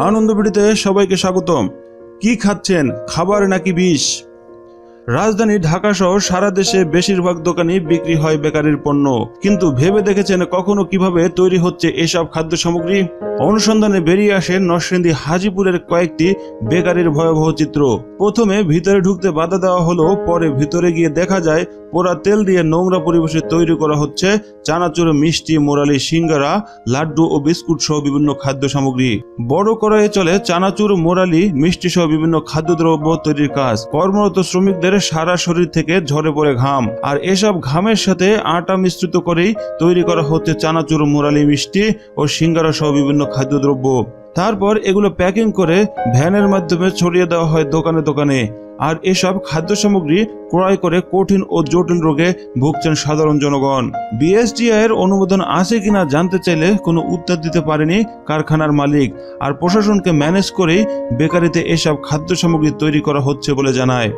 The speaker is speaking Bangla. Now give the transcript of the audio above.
আনন্দবিডিতে সবাইকে স্বাগতম। কি খাচ্ছেন, খাবার নাকি বিষ? রাজধানী ঢাকা সহ সারা দেশে বেশিরভাগ দোকানেই বিক্রি হয় বেকারির পণ্য, কিন্তু ভেবে দেখেছেন কখনো কিভাবে তৈরি হচ্ছে এসব খাদ্য সামগ্রী? অনুসন্ধানে বেরিয়ে আসে নরসিংদী হাজীপুরের কয়েকটি বেকারির ভয়াবহ চিত্র। প্রথমে ভিতরে ঢুকতে বাধা দেওয়া হলো, পরে ভিতরে গিয়ে দেখা যায় পোড়া তেল দিয়ে নোংরা পরিবেশে তৈরি করা হচ্ছে চানাচুর, মিষ্টি, মোরালি, সিঙ্গারা, লাড্ডু ও বিস্কুট সহ বিভিন্ন খাদ্য সামগ্রী। বড় কড়াইয়ে চলে চানাচুর, মোরালি, মিষ্টি সহ বিভিন্ন খাদ্যদ্রব্য তৈরির কাজ। কর্মরত শ্রমিকদের সারা শরীর থেকে ঝরে পড়ে ঘাম, আর এসব ঘামের সাথে আটা মিশ্রিত করেই তৈরি করা হচ্ছে চানাচুর, মোরালি, মিষ্টি ও সিঙ্গারা সহ বিভিন্ন খাদ্যদ্রব্য। তারপর এগুলো প্যাকিং করে ভ্যানের মাধ্যমে ছড়িয়ে দেওয়া হয় দোকানে দোকানে। আর এসব খাদ্য সামগ্রী ক্রয় করে কঠিন ও জটিল রোগে ভুগছেন সাধারণ জনগণ। বিএসটিআই এর অনুমোদন আছে কিনা জানতে চাইলে কোনো উত্তর দিতে পারেনি কারখানার মালিক, আর প্রশাসনকে ম্যানেজ করেই বেকারিতে এসব খাদ্য সামগ্রী তৈরি করা হচ্ছে বলে জানায়।